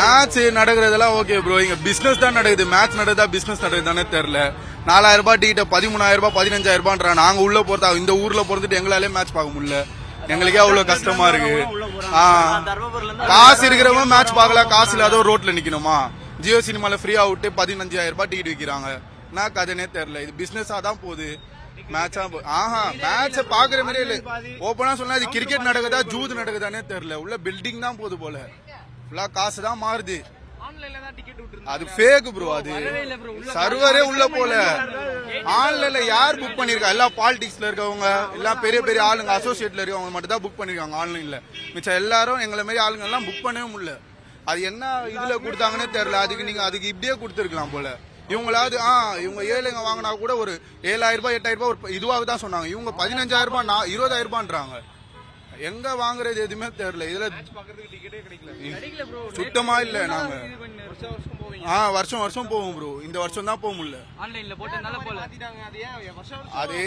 Match நடக்கிறதெல்லாம் okay bro. இங்க business தான் நடக்குது. மேட்ச் நடக்குதா பிசினஸ் நடக்குதானே தெரியல. 4000 ரூபாய் டிக்கெட் 13000 ரூபாய் 15000 ரூபாய். நாங்க உள்ள போறதா இந்த ஊர்ல பிறந்துட்டு எங்களாலே மேட்ச் பார்க்க முடியல. எங்களுக்கே அவ்வளவு கஷ்டமா இருக்கு. காசு இருக்கிறவங்க மேட்ச் பார்க்கலாம், காசு இல்லாத ரோட்ல நிக்கணுமா? ஜியோ சினிமால ஃப்ரீயா விட்டு 15000 ரூபாய் டிக்கெட் விற்கிறாங்க. என்ன கதைனே தெரியல. இது பிசினஸா தான் போகுது. மேட்சா மேட்ச பாக்குற மாதிரி இல்ல. ஓப்பனா சொன்னா இது கிரிக்கெட் நடக்குதா ஜூத் நடக்குதானே தெரியல. உள்ள பில்டிங் தான் போகுது போல. ஃபுல்லா காசு தான் மாறுது. அது ஃபேக் ப்ரோ. அது சர்வரே உள்ள போல. ஆன்லைன்ல யார் புக் பண்ணிருக்கா? எல்லாம் பாலிடிக்ஸ்ல இருக்கவங்க, எல்லாம் பெரிய பெரிய ஆளுங்க, அசோசியேட்ல இருக்கவங்க மட்டும் தான் புக் பண்ணிருக்காங்க ஆன்லைன்ல. மிச்சம் எல்லாரும் எங்களை மாதிரி ஆளுங்க எல்லாம் புக் பண்ணவே முடியல. அது என்ன இதுல கொடுத்தாங்கன்னே தெரியல. அதுக்கு நீங்க அதுக்கு இப்படியே கொடுத்துருக்கலாம் போல. இவங்களாவது இவங்க ஏழைங்க வாங்கினா கூட ஒரு 7000 ரூபாய் 8000 ரூபாய் ஒரு இதுவாக தான் சொன்னாங்க. இவங்க 15000 ரூபாய் 20000 ரூபான்றாங்க. எங்க வாங்குறது எதுவுமே தெரியல. இதுல சுத்தமா இல்ல. நாங்க வருஷம் வருஷம் போவோம் ப்ரோ. இந்த வருஷம் தான் போக முடியல. அதே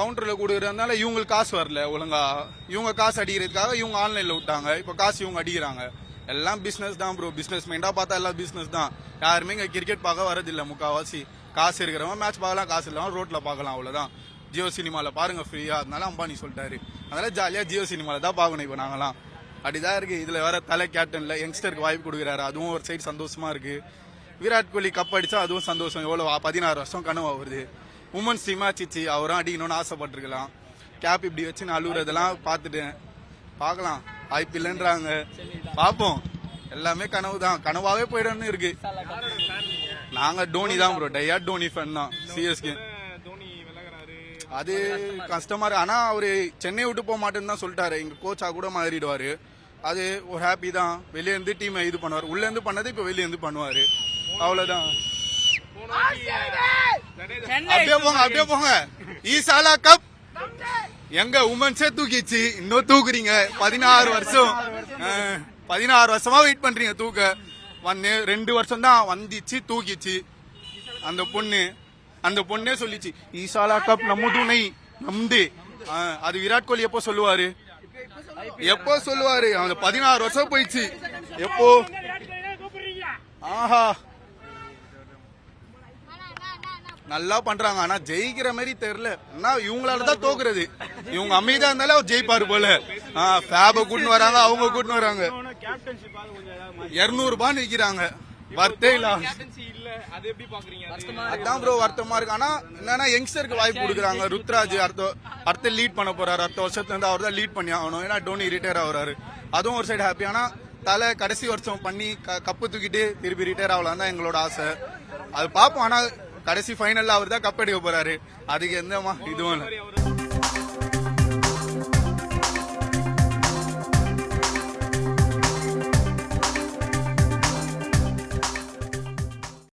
கவுண்டர்ல கொடுக்கறதுனால இவங்களுக்கு காசு வரல ஒழுங்கா. இவங்க காசு அடிக்கிறதுக்காக இவங்க ஆன்லைன்ல விட்டாங்க. இப்ப காசு இவங்க அடிக்கிறாங்க. எல்லாம் பிசினஸ் தான் ப்ரோ. பிசினஸ் மைண்டா பார்த்தா எல்லாம் பிசினஸ் தான். யாருமே இங்க கிரிக்கெட் பார்க்க வரதில்ல. முக்காவாசி காசு இருக்கிறவங்க மேட்ச் பார்க்கலாம், காசு இல்லாம ரோட்ல பார்க்கலாம். அவ்வளவுதான். ஜியோ சினிமால பாருங்க ஃப்ரீயா. அதனால அம்பானி சொல்லிட்டாரு. அதனால ஜாலியா ஜியோ சினிமால தான் பார்க்கணும். இப்ப நாங்களாம் அப்படிதான் இருக்கு. இதுல வேற தலை கேப்டன்ல யங்ஸ்டருக்கு வாய்ப்பு கொடுக்குறாரு. அதுவும் ஒரு சைடு சந்தோஷமா இருக்கு. விராட் கோலி கப் அடிச்சா அதுவும் சந்தோஷம். எவ்வளவு 16 வருஷம் கனவு வருது. உமன்ஸ் டீமா சிச்சி அவரும் அடிக்கணும்னு ஆசைப்பட்டிருக்கலாம். கேப் இப்படி வச்சு நான் அழுகுறதெல்லாம் பார்த்துட்டேன். பார்க்கலாம். வாய்ப்பு இல்லைன்றாங்க. பார்ப்போம். எல்லாமே கனவு தான். கனவாவே போயிடணும்னு இருக்கு. நாங்க டோனி தான் ப்ரோ. டையா டோனி ஃபேன் தான். சிஎஸ்கே அது கஷ்டமா இருக்கு. ஆனா அவரு சென்னை விட்டு போக மாட்டேன்னு தான் சொல்லிட்டாரு. எங்க கோச்சா கூட மாறிடுவாரு. அது ஒரு ஹாப்பி தான். வெளியே இருந்து டீமை இது பண்ணுவாரு. உள்ள இருந்து பண்ணது இப்ப வெளியே இருந்து பண்ணுவாரு. அவ்வளவுதான். அப்படியே போங்க, அப்படியே போங்க. ஈசாலா கப் எங்க உமன்ஸே தூக்கிச்சு. இன்னும் தூக்குறீங்க. 16 வருஷம் 16 வருஷமா வெயிட் பண்றீங்க தூக்க. 2 வருஷம் தான் வந்துச்சு தூக்கிச்சு. அந்த பொண்ணே சொல்லிச்சு ஈசாலா கப் நம்ம துணை நம்து. அது விராட் கோலி எப்போ சொல்லுவாரு? அந்த 16 வருஷம் போயிடுச்சு. எப்போ? ஆஹா நல்லா பண்றாங்க. ஆனா ஜெயிக்கிற மாதிரி தெரியல. இவங்களாலதான் தோக்குறது. இவங்க அமைதியா இருந்தாலும் அவர் ஜெயிப்பாரு போல. ஃபேப கூட்டின்னு வராங்க, அவங்க கூட்டின்னு வராங்க. 200 ரூபாய் நிக்கிறாங்க. வர்த்தே இல்ல. அதான் ப்ரோ வருத்தமா இருக்கு. ஆனா என்னன்னா யங்ஸ்டருக்கு வாய்ப்பு கொடுக்குறாங்க. ருத்ராஜ் அடுத்த லீட் பண்ண போறாரு. அடுத்த வருஷத்துல இருந்து அவர் தான் லீட் பண்ணி ஆகணும். ஏன்னா டோனி ரிட்டையர் ஆகுறாரு. அதுவும் ஒரு சைடு ஹாப்பி. ஆனா தலை கடைசி வருஷம் பண்ணி கப்பு தூக்கிட்டு திருப்பி ரிட்டையர் ஆகலாம் தான் எங்களோட ஆசை. அது பாப்போம். ஆனா கடைசி ஃபைனல்ல அவர் தான் கப் எடுக்க போறாரு. அதுக்கு எந்த இதுவும்